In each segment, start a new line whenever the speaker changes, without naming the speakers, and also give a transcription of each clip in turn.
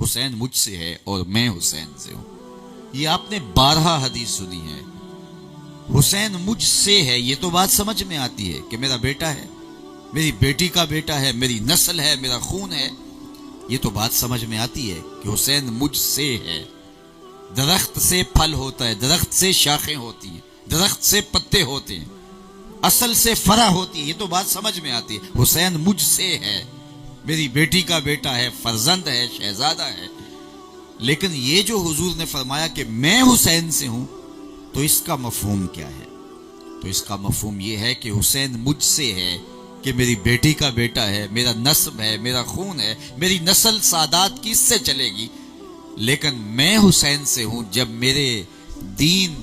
حسین مجھ سے ہے اور میں حسین سے ہوں. یہ آپ نے 12 حدیث سنی ہے. حسین مجھ سے ہے، یہ تو بات سمجھ میں آتی ہے کہ میرا بیٹا ہے، میری بیٹی کا بیٹا ہے، میری نسل ہے، میرا خون ہے. یہ تو بات سمجھ میں آتی ہے کہ حسین مجھ سے ہے. درخت سے پھل ہوتا ہے، درخت سے شاخیں ہوتی ہیں، درخت سے پتے ہوتے ہیں، اصل سے فرع ہوتی ہے. یہ تو بات سمجھ میں آتی ہے. حسین مجھ سے ہے، میری بیٹی کا بیٹا ہے، فرزند ہے، شہزادہ ہے. لیکن یہ جو حضور نے فرمایا کہ میں حسین سے ہوں، تو اس کا مفہوم کیا ہے؟ تو اس کا مفہوم یہ ہے کہ حسین مجھ سے ہے کہ میری بیٹی کا بیٹا ہے، میرا نسب ہے، میرا خون ہے، میری نسل سادات کی اس سے چلے گی. لیکن میں حسین سے ہوں جب میرے دین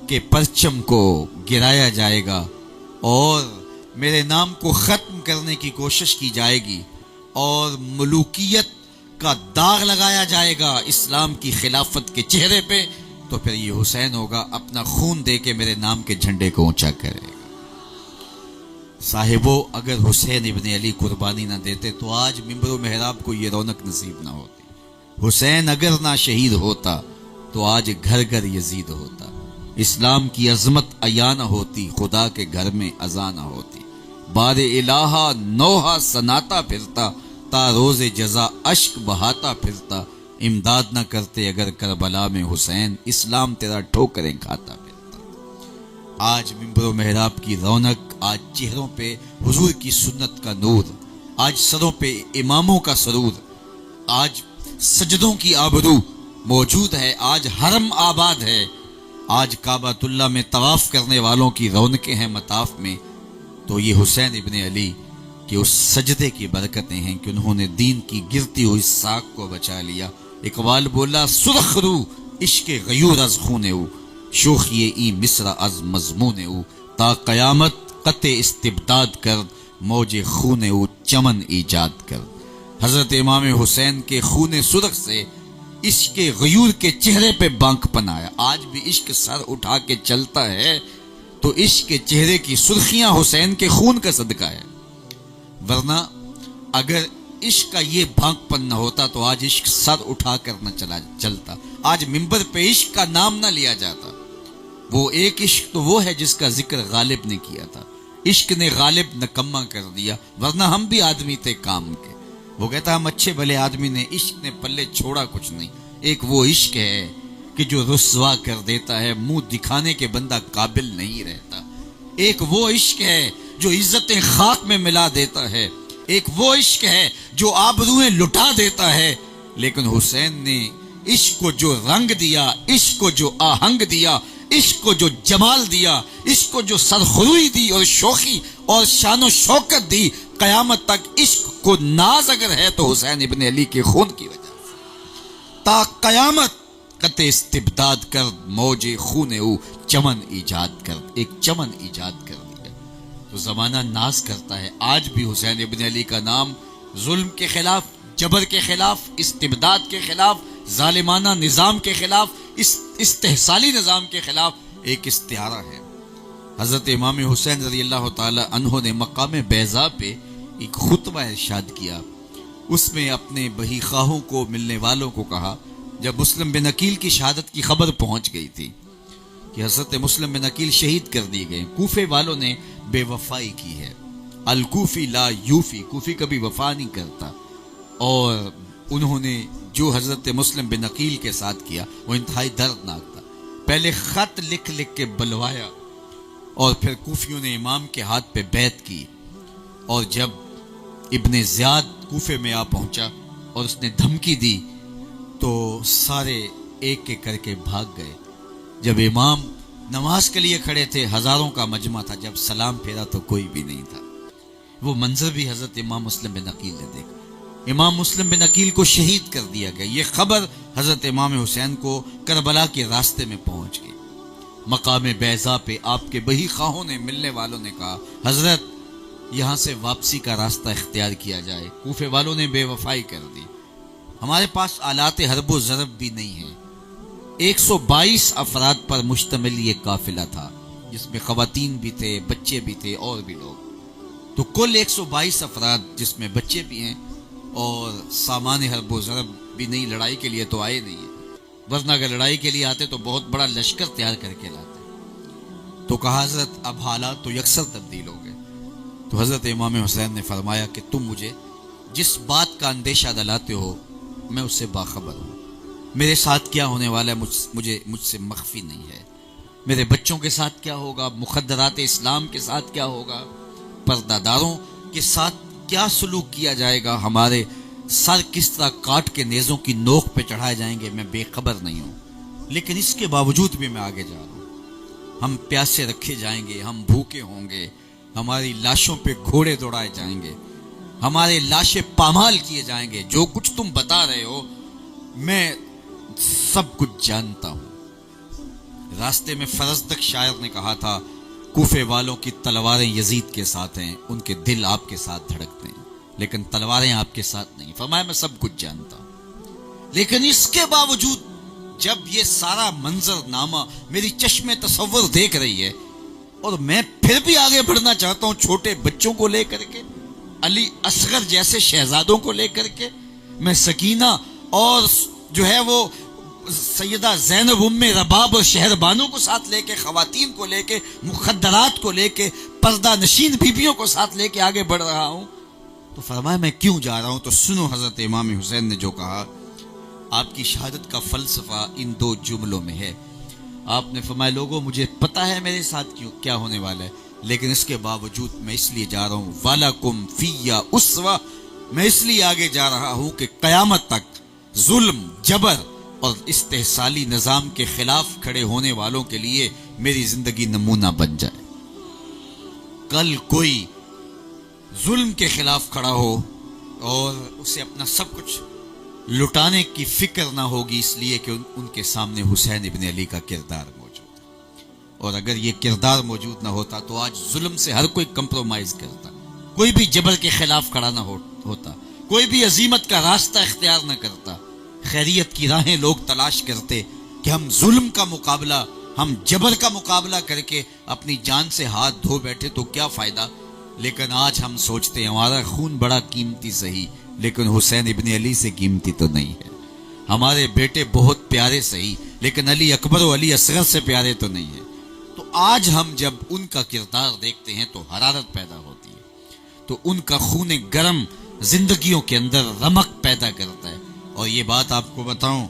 کے پرچم کو گرایا جائے گا اور میرے نام کو ختم کرنے کی کوشش کی جائے گی اور ملوکیت کا داغ لگایا جائے گا اسلام کی خلافت کے چہرے پہ، تو پھر یہ حسین ہوگا اپنا خون دے کے میرے نام کے جھنڈے کو اونچا کرے گا. صاحبو، اگر حسین ابن علی قربانی نہ دیتے تو آج منبر و محراب کو یہ رونق نصیب نہ ہوتی. حسین اگر نہ شہید ہوتا تو آج گھر گھر یزید ہوتا. اسلام کی عظمت عیاں نہ ہوتی، خدا کے گھر میں اذان نہ ہوتی. بار الہا نوحہ سناتا پھرتا، تا روز جزا اشک بہاتا پھرتا. امداد نہ کرتے اگر کربلا میں حسین، اسلام تیرا ٹھوکریں کھاتا پھرتا. آج منبر و محراب کی رونق، آج چہروں پہ حضور کی سنت کا نور، آج سروں پہ اماموں کا سرور، آج سجدوں کی آبرو موجود ہے، آج حرم آباد ہے، آج کعبۃ اللہ میں طواف کرنے والوں کی رونقیں ہیں مطاف میں. تو یہ حسین ابن علی کہ اس سجدے کی برکتیں ہیں کہ انہوں نے دین کی گرتی ہوئی ساکھ کو بچا لیا. اقبال بولا سرخ رو عشق غیور از خونے او، شوخی ای مصر از مضمون او، تا قیامت قطع استبداد کر، موج خون او چمن ایجاد کر. حضرت امام حسین کے خون سرخ سے عشق غیور کے چہرے پہ بانک پنایا. آج بھی عشق سر اٹھا کے چلتا ہے تو عشق کے چہرے کی سرخیاں حسین کے خون کا صدقہ ہے. ورنہ اگر عشق کا یہ بھانک پن نہ ہوتا تو آج عشق سر اٹھا کر نہ چلتا. آج منبر پہ عشق کا نام نہ لیا جاتا. وہ ایک عشق تو وہ ہے جس کا ذکر غالب نے کیا تھا. عشق نے غالب نکما کر دیا، ورنہ ہم بھی آدمی تھے کام کے. وہ کہتا ہم اچھے بھلے آدمی نے، عشق نے پلے چھوڑا کچھ نہیں. ایک وہ عشق ہے کہ جو رسوا کر دیتا ہے، منہ دکھانے کے بندہ قابل نہیں رہتا. ایک وہ عشق ہے جو عزتیں خاک میں ملا دیتا ہے. ایک وہ عشق ہے جو آبروئیں لٹا دیتا ہے. لیکن حسین نے عشق کو جو رنگ دیا، عشق کو جو آہنگ دیا، عشق کو جو جمال دیا، عشق کو جو سرخروئی دی اور شوخی اور شان و شوکت دی، قیامت تک عشق کو ناز اگر ہے تو حسین ابن علی کے خون کی وجہ سے. تا قیامت قطع استبداد کر، موج خون او چمن ایجاد کر. ایک چمن ایجاد کر دیا. تو زمانہ ناز کرتا ہے. آج بھی حسین ابن علی کا نام ظلم کے خلاف، جبر کے خلاف، استبداد کے خلاف، ظالمانہ نظام کے خلاف، استحصالی نظام کے خلاف ایک استعارہ ہے. حضرت امام حسین رضی اللہ تعالی عنہ نے مقام بیضا پہ ایک خطبہ ارشاد کیا. اس میں اپنے بہی خواہوں کو، ملنے والوں کو کہا، جب مسلم بن عقیل کی شہادت کی خبر پہنچ گئی تھی کہ حضرت مسلم بن عقیل شہید کر دیے گئے، کوفے والوں نے بے وفائی کی ہے. الکوفی لا یوفی، کوفی کبھی وفا نہیں کرتا. اور انہوں نے جو حضرت مسلم بن عقیل کے ساتھ کیا وہ انتہائی دردناک تھا. پہلے خط لکھ لکھ کے بلوایا اور پھر کوفیوں نے امام کے ہاتھ پہ بیعت کی. اور جب ابن زیاد کوفے میں آ پہنچا اور اس نے دھمکی دی تو سارے ایک ایک کر کے بھاگ گئے. جب امام نماز کے لیے کھڑے تھے، ہزاروں کا مجمع تھا، جب سلام پھیرا تو کوئی بھی نہیں تھا. وہ منظر بھی حضرت امام مسلم بن عقیل نے دیکھا. امام مسلم بن عقیل کو شہید کر دیا گیا. یہ خبر حضرت امام حسین کو کربلا کے راستے میں پہنچ گئی. مقام بیضا پہ آپ کے بہی خواہوں نے، ملنے والوں نے کہا حضرت یہاں سے واپسی کا راستہ اختیار کیا جائے. کوفے والوں نے بے وفائی کر دی. ہمارے پاس آلات حرب و ضرب بھی نہیں ہیں. 122 افراد پر مشتمل یہ قافلہ تھا جس میں خواتین بھی تھے، بچے بھی تھے اور بھی لوگ. تو کل 122 افراد جس میں بچے بھی ہیں اور سامان حرب و ضرب بھی نہیں، لڑائی کے لیے تو آئے نہیں ہیں، ورنہ اگر لڑائی کے لیے آتے تو بہت بڑا لشکر تیار کر کے لاتے۔ تو کہا حضرت اب حالات تو یکسر تبدیل ہو گئے۔ تو حضرت امام حسین نے فرمایا کہ تم مجھے جس بات کا اندیشہ دلاتے ہو میں اس سے باخبر ہوں، میرے ساتھ کیا ہونے والا ہے مجھ سے مخفی نہیں ہے، میرے بچوں کے ساتھ کیا ہوگا، مخدرات اسلام کے ساتھ کیا ہوگا، پردہ داروں کے ساتھ کیا سلوک کیا جائے گا، ہمارے سر کس طرح کاٹ کے نیزوں کی نوک پہ چڑھائے جائیں گے، میں بے خبر نہیں ہوں۔ لیکن اس کے باوجود بھی میں آگے جا رہا ہوں۔ ہم پیاسے رکھے جائیں گے، ہم بھوکے ہوں گے، ہماری لاشوں پہ گھوڑے دوڑائے جائیں گے، ہمارے لاشیں پامال کیے جائیں گے، جو کچھ تم بتا رہے ہو میں سب کچھ جانتا ہوں۔ راستے میں فرزدق شاعر نے کہا تھا کوفے والوں کی تلواریں یزید کے ساتھ ہیں، ان کے دل آپ کے ساتھ دھڑکتے ہیں، لیکن تلواریں آپ کے ساتھ نہیں۔ فرمایا میں سب کچھ جانتا ہوں، لیکن اس کے باوجود جب یہ سارا منظر نامہ میری چشم تصور دیکھ رہی ہے اور میں پھر بھی آگے بڑھنا چاہتا ہوں، چھوٹے بچوں کو لے کر کے، علی اصغر جیسے شہزادوں کو لے کر کے، میں سکینہ اور جو ہے وہ سیدہ زینب ام رباب اور شہر بانوں کو ساتھ لے کے، خواتین کو لے کے، مخدرات کو لے کے، پردہ نشین بیبیوں کو ساتھ لے کے آگے بڑھ رہا ہوں۔ تو فرمایا میں کیوں جا رہا ہوں؟ تو سنو حضرت امام حسین نے جو کہا۔ آپ کی شہادت کا فلسفہ ان دو جملوں میں ہے۔ آپ نے فرمایا لوگوں مجھے پتا ہے میرے ساتھ کیا ہونے والا ہے، لیکن اس کے باوجود میں اس لیے جا رہا ہوں، وَلَكُمْ فِيَّ أُسْوَةٌ، میں اس لیے آگے جا رہا ہوں کہ قیامت تک ظلم، جبر اور استحصالی نظام کے خلاف کھڑے ہونے والوں کے لیے میری زندگی نمونہ بن جائے۔ کل کوئی ظلم کے خلاف کھڑا ہو اور اسے اپنا سب کچھ لٹانے کی فکر نہ ہوگی، اس لیے کہ ان کے سامنے حسین ابن علی کا کردار موجود ہے، اور اگر یہ کردار موجود نہ ہوتا تو آج ظلم سے ہر کوئی کمپرومائز کرتا، کوئی بھی جبر کے خلاف کھڑا نہ ہوتا، کوئی بھی عزیمت کا راستہ اختیار نہ کرتا، خیریت کی راہیں لوگ تلاش کرتے کہ ہم ظلم کا مقابلہ، ہم جبر کا مقابلہ کر کے اپنی جان سے ہاتھ دھو بیٹھے تو کیا فائدہ۔ لیکن آج ہم سوچتے ہیں ہمارا خون بڑا قیمتی صحیح، لیکن حسین ابن علی سے قیمتی تو نہیں ہے، ہمارے بیٹے بہت پیارے صحیح، لیکن علی اکبر و علی اصغر سے پیارے تو نہیں ہے۔ تو آج ہم جب ان کا کردار دیکھتے ہیں تو حرارت پیدا ہوتی ہے، تو ان کا خون گرم زندگیوں کے اندر رمق پیدا کرتا ہے۔ اور یہ بات آپ کو بتاؤں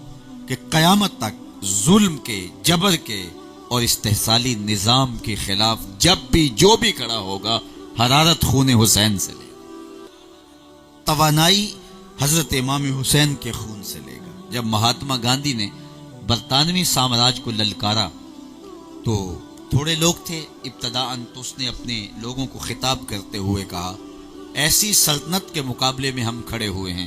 کہ قیامت تک ظلم کے، جبر کے اور استحصالی نظام کے خلاف جب بھی جو بھی کھڑا ہوگا حرارت خون حسین سے لے گا، توانائی حضرت امام حسین کے خون سے لے گا۔ جب مہاتما گاندھی نے برطانوی سامراج کو للکارا تو تھوڑے لوگ تھے ابتداءً، تو اس نے اپنے لوگوں کو خطاب کرتے ہوئے کہا ایسی سلطنت کے مقابلے میں ہم کھڑے ہوئے ہیں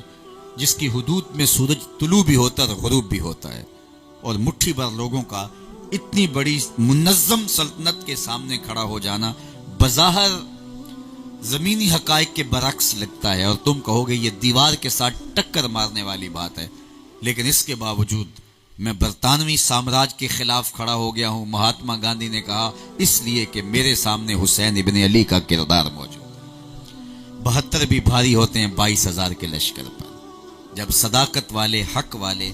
جس کی حدود میں سورج طلوع بھی ہوتا ہے اور غروب بھی ہوتا ہے، اور مٹھی بھر لوگوں کا اتنی بڑی منظم سلطنت کے سامنے کھڑا ہو جانا بظاہر زمینی حقائق کے برعکس لگتا ہے، اور تم کہو گے یہ دیوار کے ساتھ ٹکر مارنے والی بات ہے، لیکن اس کے باوجود میں برطانوی سامراج کے خلاف کھڑا ہو گیا ہوں۔ مہاتما گاندھی نے کہا اس لیے کہ میرے سامنے حسین ابن علی کا کردار موجود ہے۔ 72 بھی بھاری ہوتے ہیں 22,000 کے لشکر پر۔ جب صداقت والے، حق والے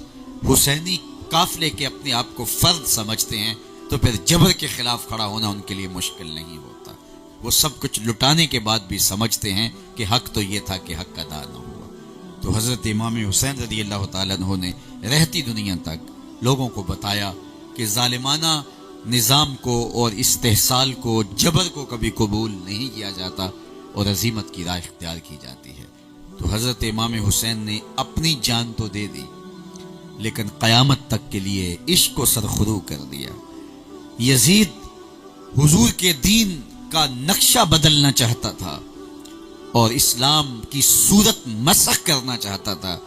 حسینی قافلے کے اپنے آپ کو فرد سمجھتے ہیں تو پھر جبر کے خلاف کھڑا ہونا ان کے لیے مشکل نہیں ہوتا۔ وہ سب کچھ لٹانے کے بعد بھی سمجھتے ہیں کہ حق تو یہ تھا کہ حق ادا نہ ہوا۔ تو حضرت امام حسین رضی اللہ تعالیٰ عنہ نے رہتی دنیا تک لوگوں کو بتایا کہ ظالمانہ نظام کو اور استحصال کو، جبر کو کبھی قبول نہیں کیا جاتا اور عزیمت کی راہ اختیار کی جاتی ہے۔ تو حضرت امام حسین نے اپنی جان تو دے دی، لیکن قیامت تک کے لیے عشق کو سرخرو کر دیا۔ یزید حضور کے دین کا نقشہ بدلنا چاہتا تھا اور اسلام کی صورت مسخ کرنا چاہتا تھا۔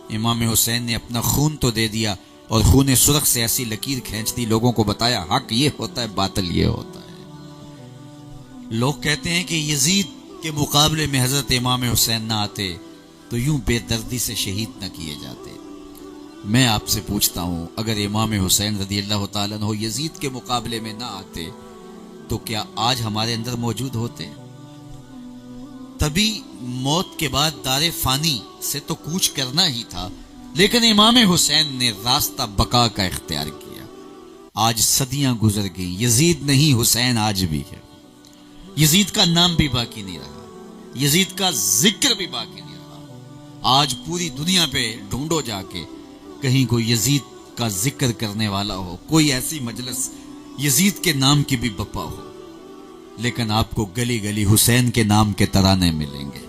امام حسین نے اپنا خون تو دے دیا اور خون سرخ سے ایسی لکیر کھینچ دی، لوگوں کو بتایا حق یہ ہوتا ہے، باطل یہ ہوتا ہے۔ لوگ کہتے ہیں کہ یزید کے مقابلے میں حضرت امام حسین نہ آتے تو یوں بے دردی سے شہید نہ کیے جاتے۔ میں آپ سے پوچھتا ہوں اگر امام حسین رضی اللہ تعالیٰ عنہ یزید کے مقابلے میں نہ آتے تو کیا آج ہمارے اندر موجود ہوتے؟ تبھی موت کے بعد دار فانی سے تو کوچ کرنا ہی تھا، لیکن امام حسین نے راستہ بقا کا اختیار کیا. آج صدیاں گزر گئیں، یزید نہیں حسین آج بھی ہے. یزید کا نام بھی باقی نہیں رہا، یزید کا ذکر بھی باقی نہیں رہا. آج پوری دنیا پہ ڈھونڈو جا کے کہیں کوئی یزید کا ذکر کرنے والا ہو، کوئی ایسی مجلس یزید کے نام کی بھی بپا ہو، لیکن آپ کو گلی گلی حسین کے نام کے ترانے ملیں گے.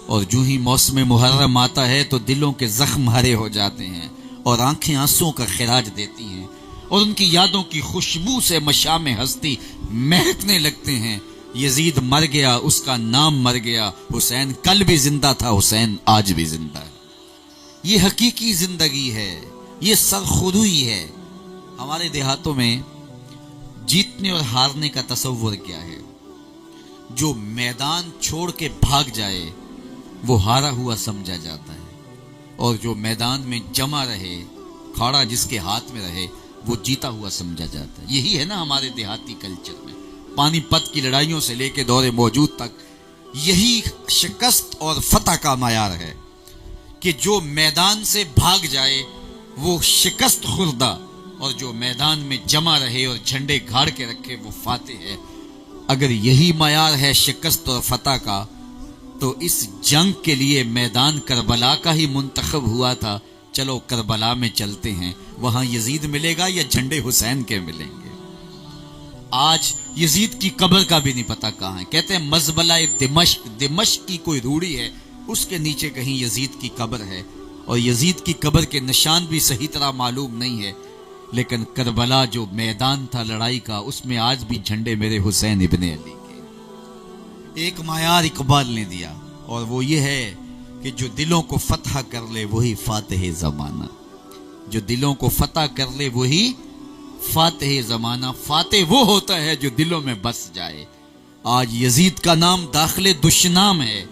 اور جو ہی موسم محرم آتا ہے تو دلوں کے زخم ہرے ہو جاتے ہیں اور آنکھیں آنسوں کا خراج دیتی ہیں اور ان کی یادوں کی خوشبو سے مشام ہستی مہکنے لگتے ہیں. یزید مر گیا، اس کا نام مر گیا، حسین کل بھی زندہ تھا، حسین آج بھی زندہ ہے. یہ حقیقی زندگی ہے، یہ سرخروئی ہے. ہمارے دیہاتوں میں جیتنے اور ہارنے کا تصور کیا ہے؟ جو میدان چھوڑ کے بھاگ جائے وہ ہارا ہوا سمجھا جاتا ہے، اور جو میدان میں جمع رہے، کھاڑا جس کے ہاتھ میں رہے، وہ جیتا ہوا سمجھا جاتا ہے. یہی ہے نا ہمارے دیہاتی کلچر میں. پانی پت کی لڑائیوں سے لے کے دور موجود تک یہی شکست اور فتح کا معیار ہے کہ جو میدان سے بھاگ جائے وہ شکست خوردہ، اور جو میدان میں جمع رہے اور جھنڈے گھاڑ کے رکھے وہ فاتح ہے. اگر یہی معیار ہے شکست اور فتح کا، تو اس جنگ کے لیے میدان کربلا کا ہی منتخب ہوا تھا. چلو کربلا میں چلتے ہیں، وہاں یزید ملے گا یا جھنڈے حسین کے ملیں گے. آج یزید کی قبر کا بھی نہیں پتا کہاں ہے. کہتے ہیں مزبلہ دمشق کی کوئی روڑی ہے، اس کے نیچے کہیں یزید کی قبر ہے، اور یزید کی قبر کے نشان بھی صحیح طرح معلوم نہیں ہے. لیکن کربلا جو میدان تھا لڑائی کا، اس میں آج بھی جھنڈے میرے حسین ابن علی کے. ایک معیار اقبال نے دیا، اور وہ یہ ہے کہ جو دلوں کو فتح کر لے وہی فاتح زمانہ. جو دلوں کو فتح کر لے وہی فاتح زمانہ. فاتح وہ ہوتا ہے جو دلوں میں بس جائے. آج یزید کا نام داخل دشنام ہے.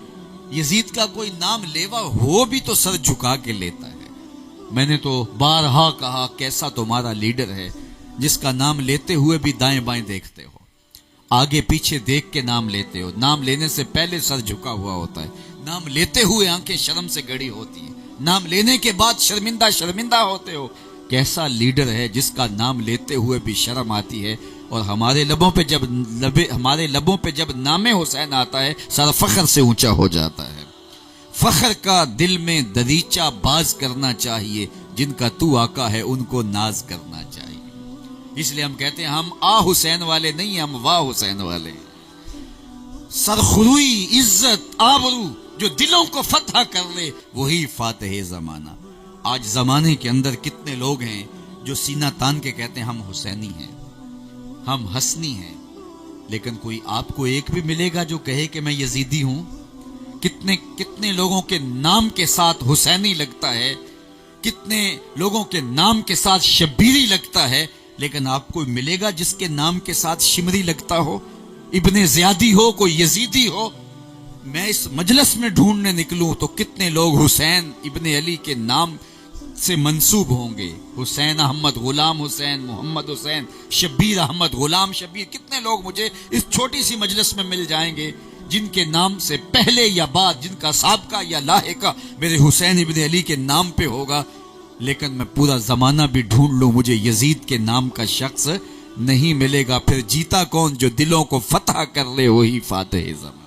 یزید کا کوئی نام لیوا ہو بھی تو سر جھکا کے لیتا ہے. میں نے تو بارہا کہا کیسا تمہارا لیڈر ہے جس کا نام لیتے ہوئے بھی دائیں بائیں دیکھتے ہو، آگے پیچھے دیکھ کے نام لیتے ہو. نام لینے سے پہلے سر جھکا ہوا ہوتا ہے، نام لیتے ہوئے آنکھیں شرم سے گڑی ہوتی ہیں، نام لینے کے بعد شرمندہ ہوتے ہو. کیسا لیڈر ہے جس کا نام لیتے ہوئے بھی شرم آتی ہے. اور ہمارے لبوں پہ جب نام حسین آتا ہے سر فخر سے اونچا ہو جاتا ہے. فخر کا دل میں دریچہ باز کرنا چاہیے، جن کا تو آقا ہے ان کو ناز کرنا چاہیے. اس لیے ہم کہتے ہیں ہم آ حسین والے نہیں، ہم واہ حسین والے. سرخروئی، عزت، آبرو جو دلوں کو فتح کر لے وہی فاتح زمانہ. آج زمانے کے اندر کتنے لوگ ہیں جو سینہ تان کے کہتے ہیں ہم حسینی ہیں، ہم حسنی ہیں، لیکن کوئی آپ کو ایک بھی ملے گا جو کہے کہ میں یزیدی ہوں؟ کتنے لوگوں کے نام کے ساتھ حسینی لگتا ہے، کتنے لوگوں کے نام کے ساتھ شبیری لگتا ہے، لیکن آپ کو ملے گا جس کے نام کے ساتھ شمری لگتا ہو، ابن زیادی ہو، کوئی یزیدی ہو؟ میں اس مجلس میں ڈھونڈنے نکلوں تو کتنے لوگ حسین ابن علی کے نام سے منسوب ہوں گے. حسین احمد، غلام حسین، محمد حسین، شبیر احمد، غلام شبیر. کتنے لوگ مجھے اس چھوٹی سی مجلس میں مل جائیں گے جن کے نام سے پہلے یا بعد، جن کا سابقہ یا لاحقہ میرے حسین ابن علی کے نام پہ ہوگا. لیکن میں پورا زمانہ بھی ڈھونڈ لوں مجھے یزید کے نام کا شخص نہیں ملے گا. پھر جیتا کون؟ جو دلوں کو فتح کر لے وہی فاتح زمانہ.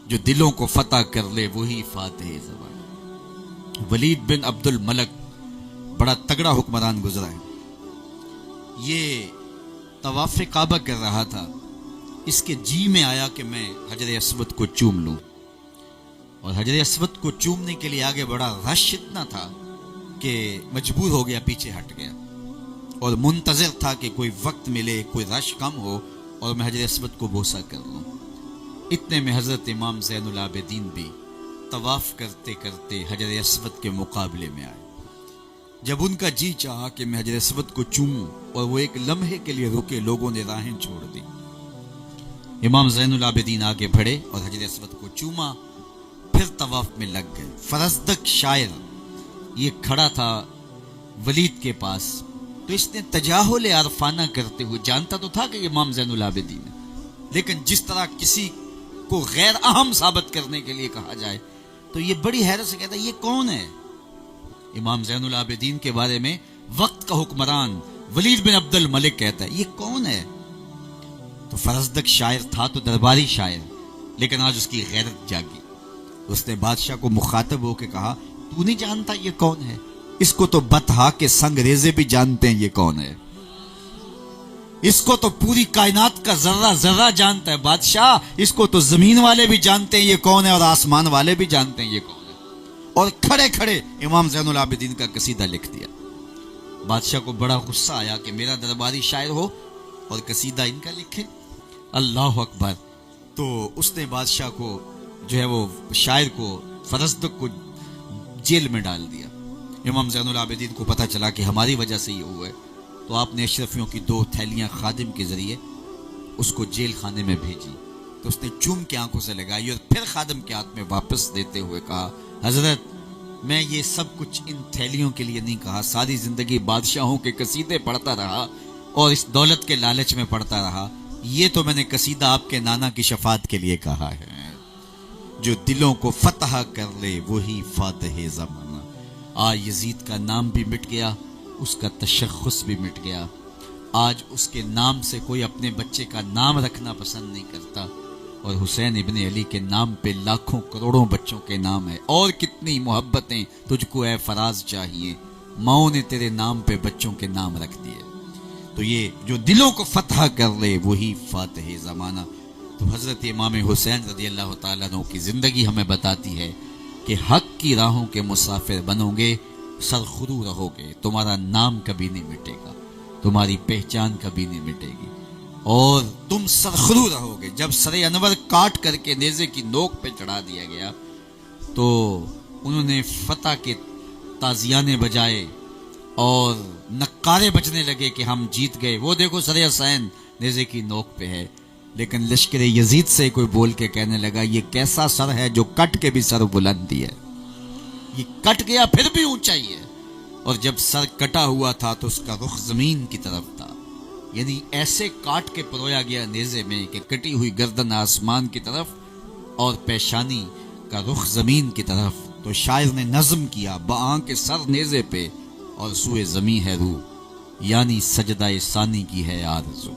جو دلوں کو فتح کر لے وہی فاتح زمانہ. ولید بن عبد الملک بڑا تگڑا حکمران گزرا ہے. یہ طواف کعبہ کر رہا تھا، اس کے جی میں آیا کہ میں حجر اسود کو چوم لوں، اور حجر اسود کو چومنے کے لیے آگے بڑا رش اتنا تھا کہ مجبور ہو گیا، پیچھے ہٹ گیا، اور منتظر تھا کہ کوئی وقت ملے، کوئی رش کم ہو اور میں حجر اسود کو بوسہ کر لوں. اتنے میں حضرت امام زین العابدین بھی طواف کرتے کرتے حجر اسود کے مقابلے میں آئے. جب ان کا جی چاہا کہ میں حجر اسود کو چوموں اور وہ ایک لمحے کے لیے رکے، لوگوں نے راہیں چھوڑ دی. امام زین العابدین آگے بڑھے اور حجر اسود کو چوما، پھر طواف میں لگ گئے. فرزدق شاعر یہ کھڑا تھا ولید کے پاس، تو اس نے تجاہل عرفانہ کرتے ہوئے، جانتا تو تھا کہ امام زین العابدین ہے، لیکن جس طرح کسی کو غیر اہم ثابت کرنے کے لیے کہا جائے تو یہ بڑی حیرت سے کہتا ہے یہ کون ہے؟ امام زین العابدین کے بارے میں وقت کا حکمران ولید بن عبد الملک کہتا ہے یہ کون ہے؟ تو فرزدق شاعر تھا تو درباری شاعر، لیکن آج اس کی غیرت جاگی. اس نے بادشاہ کو مخاطب ہو کے کہا تو نہیں جانتا یہ کون ہے؟ اس کو تو بطحا کے سنگ ریزے بھی جانتے ہیں یہ کون ہے. اس کو تو پوری کائنات کا ذرہ ذرہ جانتا ہے بادشاہ. اس کو تو زمین والے بھی جانتے ہیں یہ کون ہے، اور آسمان والے بھی جانتے ہیں یہ کون ہے. اور کھڑے کھڑے امام زین العابدین کا قصیدہ لکھ دیا. بادشاہ کو بڑا غصہ آیا کہ میرا درباری شاعر ہو اور قصیدہ ان کا لکھے. اللہ اکبر. تو اس نے بادشاہ کو جو ہے وہ شاعر کو فرزدق کو جیل میں ڈال دیا. امام زین العابدین کو پتہ چلا کہ ہماری وجہ سے یہ ہوا ہے، تو آپ نے اشرفیوں کی 2 تھیلیاں خادم کے ذریعے اس کو جیل خانے میں بھیجی. تو اس نے چوم کے آنکھوں سے لگائی اور پھر خادم کے ہاتھ میں واپس دیتے ہوئے کہا حضرت میں یہ سب کچھ ان تھیلیوں کے لیے نہیں کہا، ساری زندگی بادشاہوں کے قصیدے پڑھتا رہا اور اس دولت کے لالچ میں پڑھتا رہا. یہ تو میں نے قصیدہ آپ کے نانا کی شفاعت کے لیے کہا ہے. جو دلوں کو فتح کر لے وہی فاتح زمانہ. آج یزید کا نام بھی مٹ گیا، اس کا تشخص بھی مٹ گیا. آج اس کے نام سے کوئی اپنے بچے کا نام رکھنا پسند نہیں کرتا، اور حسین ابن علی کے نام پہ لاکھوں کروڑوں بچوں کے نام ہے. اور کتنی محبتیں تجھ کو اے فراز چاہیے، ماؤں نے تیرے نام پہ بچوں کے نام رکھ دیے. تو یہ جو دلوں کو فتح کر لے وہی فاتح زمانہ. تو حضرت امام حسین رضی اللہ تعالیٰ عنہ کی زندگی ہمیں بتاتی ہے کہ حق کی راہوں کے مسافر بنو گے، سرخرو رہو گے، تمہارا نام کبھی نہیں مٹے گا، تمہاری پہچان کبھی نہیں مٹے گی، اور تم سرخرو رہو گے. جب سر انور کاٹ کر کے نیزے کی نوک پہ چڑھا دیا گیا تو انہوں نے فتح کے تازیانے بجائے اور نقارے بجنے لگے کہ ہم جیت گئے. وہ دیکھو سر حسین نیزے کی نوک پہ ہے، لیکن لشکر یزید سے کوئی بول کے کہنے لگا یہ کیسا سر ہے جو کٹ کے بھی سر بلندی ہے، یہ کٹ گیا پھر بھی اونچائی ہے. اور جب سر کٹا ہوا تھا تو اس کا رخ زمین کی طرف تھا، یعنی ایسے کاٹ کے پرویا گیا نیزے میں کہ کٹی ہوئی گردن آسمان کی طرف اور پیشانی کا رخ زمین کی طرف. تو شاعر نے نظم کیا بآں کے سر نیزے پہ اور سوئے زمیں ہے روح، یعنی سجدہ ثانی کی ہے آرزو.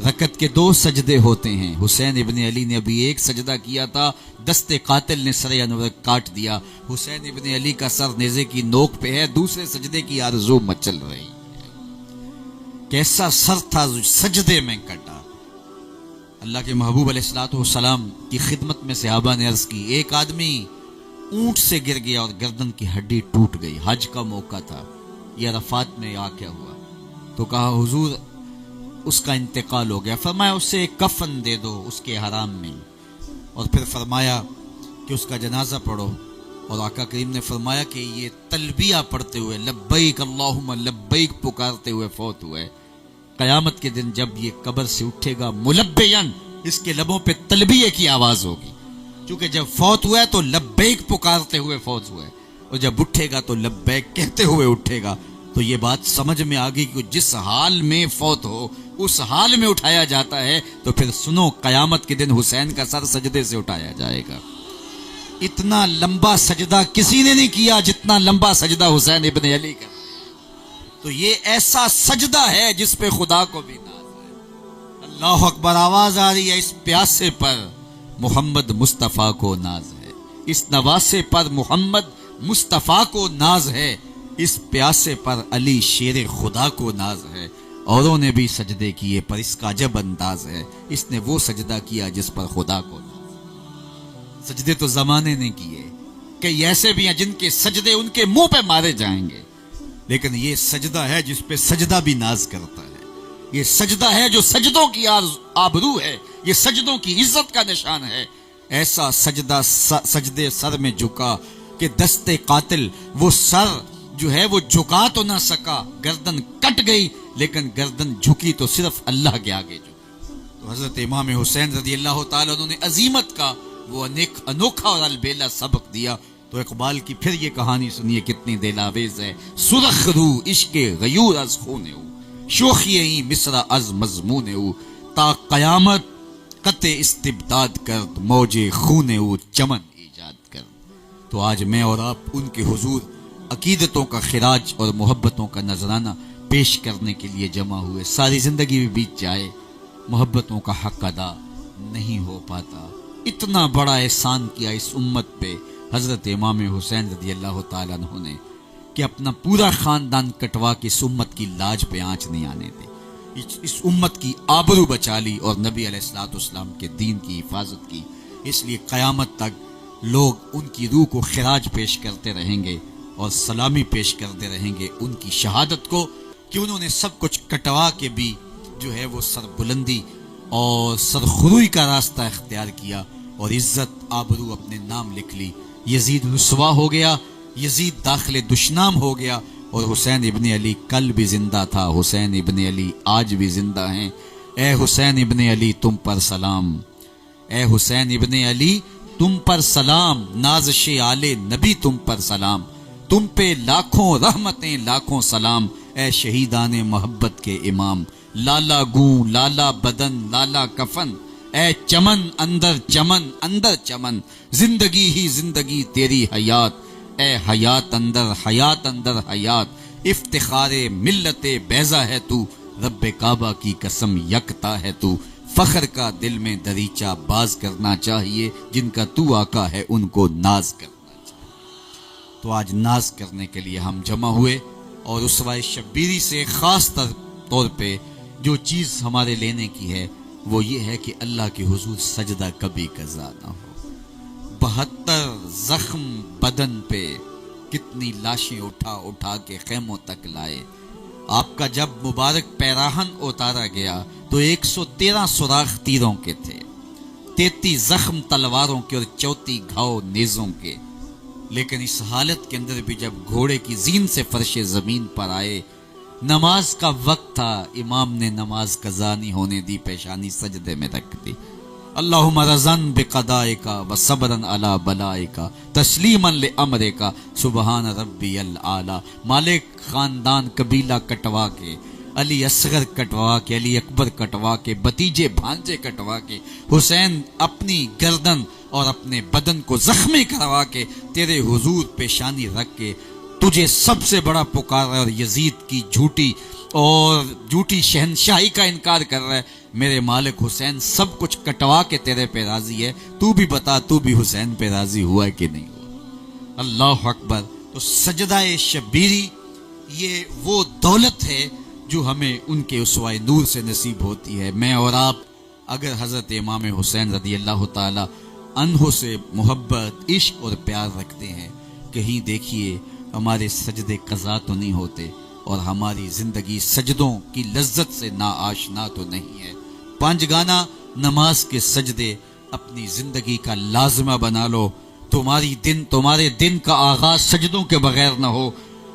رکعت کے 2 سجدے ہوتے ہیں. حسین ابن علی نے ابھی ایک سجدہ کیا تھا، دست قاتل نے سر انور کاٹ دیا. حسین ابن علی کا سر نیزے کی نوک پہ ہے، دوسرے سجدے کی آرزو مچل رہی. کیسا سر تھا جو سجدے میں کٹا. اللہ کے محبوب علیہ الصلوۃ والسلام کی خدمت میں صحابہ نے عرض کی ایک آدمی اونٹ سے گر گیا اور گردن کی ہڈی ٹوٹ گئی. حج کا موقع تھا، یہ عرفات میں واقعہ ہوا. تو کہا حضور اس کا انتقال ہو گیا. فرمایا اسے ایک کفن دے دو اس کے حرام میں، اور پھر فرمایا کہ اس کا جنازہ پڑھو. اور آقا کریم نے فرمایا کہ یہ تلبیہ پڑھتے ہوئے لبیک اللہم لبیک پکارتے ہوئے فوت ہوئے. قیامت کے دن جب یہ قبر سے اٹھے گا ملبین، اس کے لبوں پہ تلبیہ کی آواز ہوگی، کیونکہ جب فوت ہوا ہے تو لبیک پکارتے ہوئے فوت ہوئے، اور جب اٹھے گا تو لبیک کہتے ہوئے اٹھے گا. تو یہ بات سمجھ میں آ گئی کہ جس حال میں فوت ہو اس حال میں اٹھایا جاتا ہے. تو پھر سنو قیامت کے دن حسین کا سر سجدے سے اٹھایا جائے گا. اتنا لمبا سجدہ کسی نے نہیں کیا جتنا لمبا سجدہ حسین ابن علی کا. تو یہ ایسا سجدہ ہے جس پہ خدا کو بھی ناز ہے. اللہ اکبر. آواز آ رہی ہے اس پیاسے پر محمد مصطفیٰ کو ناز ہے، اس نواسے پر محمد مصطفیٰ کو ناز ہے، اس پیاسے پر علی شیر خدا کو ناز ہے. اوروں نے بھی سجدے کیے پر اس کا عجب انداز ہے، اس نے وہ سجدہ کیا جس پر خدا کو ناز. سجدے تو زمانے نے کیے، کئی ایسے بھی ہیں جن کے سجدے ان کے منہ پہ مارے جائیں گے، لیکن یہ سجدہ ہے جس پہ سجدہ بھی ناز کرتا ہے. یہ سجدہ ہے جو سجدوں کی آبرو ہے، یہ سجدوں کی عزت کا نشان ہے. ایسا سجدہ سجدے سر میں جھکا کہ دست قاتل وہ سر جو ہے وہ جھکا تو نہ سکا، گردن کٹ گئی لیکن گردن جھکی تو صرف اللہ کے آگے جھکی. تو حضرت امام حسین رضی اللہ تعالیٰ عنہ نے عظیمت کا وہ انوکھا اور البیلا سبق دیا. تو اقبال کی پھر یہ کہانی سنیے کتنی دلاویز ہے. سرخ رو عشق غیور از خون ہو، شوخی این مصرع از مضمون ہو، تا قیامت قطع استبداد کرد، موج خون ہو چمن ایجاد کرد. تو آج میں اور آپ ان کے حضور عقیدتوں کا خراج اور محبتوں کا نذرانہ پیش کرنے کے لیے جمع ہوئے. ساری زندگی بھی بیت جائے, محبتوں کا حق ادا نہیں ہو پاتا. اتنا بڑا احسان کیا اس امت پہ حضرت امام حسین رضی اللہ تعالیٰ عنہ نے کہ اپنا پورا خاندان کٹوا کے اس امت کی لاج پہ آنچ نہیں آنے دی. اس امت کی آبرو بچا لی اور نبی علیہ الصلوۃ والسلام کے دین کی حفاظت کی. اس لیے قیامت تک لوگ ان کی روح کو خراج پیش کرتے رہیں گے اور سلامی پیش کرتے رہیں گے ان کی شہادت کو کہ انہوں نے سب کچھ کٹوا کے بھی جو ہے وہ سربلندی اور سرخروئی کا راستہ اختیار کیا اور عزت آبرو اپنے نام لکھ لی. یزید رسوا ہو گیا, یزید داخل دشنام ہو گیا, اور حسین ابن علی کل بھی زندہ تھا, حسین ابن علی آج بھی زندہ ہیں. اے حسین ابن علی تم پر سلام, اے حسین ابن علی تم پر سلام, نازش آل نبی تم پر سلام, تم پہ لاکھوں رحمتیں لاکھوں سلام, اے شہیدان محبت کے امام. لالا گوں لالا بدن لالا کفن, اے چمن اندر چمن, زندگی ہی زندگی تیری حیات, اے حیات اندر حیات, افتخار ملت بیضا ہے تو, رب کعبہ کی قسم یکتا ہے تو, فخر کا دل میں دریچہ باز کرنا چاہیے, جن کا تو آقا ہے ان کو ناز کرنا چاہیے. تو آج ناز کرنے کے لیے ہم جمع ہوئے, اور اسوہ شبیری سے خاص طور پہ جو چیز ہمارے لینے کی ہے وہ یہ ہے کہ اللہ کے حضور سجدہ کبھی قضا نہ ہو. 72 زخم بدن پہ, کتنی لاشیں اٹھا کے خیموں تک لائے. آپ کا جب مبارک پیراہن اتارا گیا تو 113 سوراخ تیروں کے تھے, 33 زخم تلواروں کے اور 34 گھاؤ نیزوں کے. لیکن اس حالت کے اندر بھی جب گھوڑے کی زین سے فرش زمین پر آئے, نماز کا وقت تھا, امام نے نماز قضا نہیں ہونے دی, پیشانی سجدے میں رکھ دی. اللہم رضن بقضائک و صبرن علی بلائک تسلیما لامرک سبحان ربی العالی. مالک خاندان قبیلہ کٹوا کے, علی اصغر کٹوا کے, علی اکبر کٹوا کے, بتیجے بھانجے کٹوا کے, حسین اپنی گردن اور اپنے بدن کو زخمی کروا کے تیرے حضور پیشانی رکھ کے تجھے سب سے بڑا پکار رہا ہے, اور یزید کی جھوٹی شہنشاہی کا انکار کر رہا ہے. میرے مالک حسین سب کچھ کٹوا کے تیرے پہ راضی ہے, تو بھی بتا تو بھی حسین پہ راضی ہوا ہے کہ نہیں ہوا. اللہ اکبر. تو سجدہ شبیری یہ وہ دولت ہے جو ہمیں ان کے اسوہ نور سے نصیب ہوتی ہے. میں اور آپ اگر حضرت امام حسین رضی اللہ تعالی عنہ سے محبت, عشق اور پیار رکھتے ہیں, کہیں دیکھیے ہمارے سجدے قضا تو نہیں ہوتے, اور ہماری زندگی سجدوں کی لذت سے نا آشنا تو نہیں ہے. 5 گانا نماز کے سجدے اپنی زندگی کا لازمہ بنا لو. تمہارے دن کا آغاز سجدوں کے بغیر نہ ہو,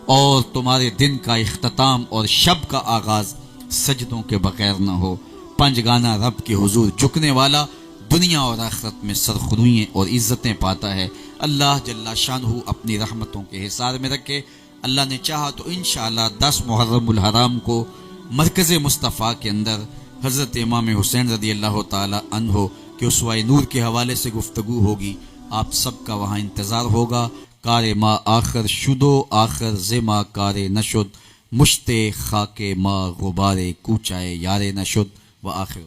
اور تمہارے دن کا اختتام اور شب کا آغاز سجدوں کے بغیر نہ ہو. 5 گانا رب کے حضور جھکنے والا دنیا اور آخرت میں سرخروئیں اور عزتیں پاتا ہے. اللہ جل شانہ اپنی رحمتوں کے حصار میں رکھے. اللہ نے چاہا تو انشاءاللہ 10 محرم الحرام کو مرکز مصطفیٰ کے اندر حضرت امام حسین رضی اللہ تعالی عنہ کے اسوہ نور کے حوالے سے گفتگو ہوگی. آپ سب کا وہاں انتظار ہوگا. کار ما آخر شدو آخر زما کار نشد, مشتے خاک ما غبار کوچائے یار نشد. و آخر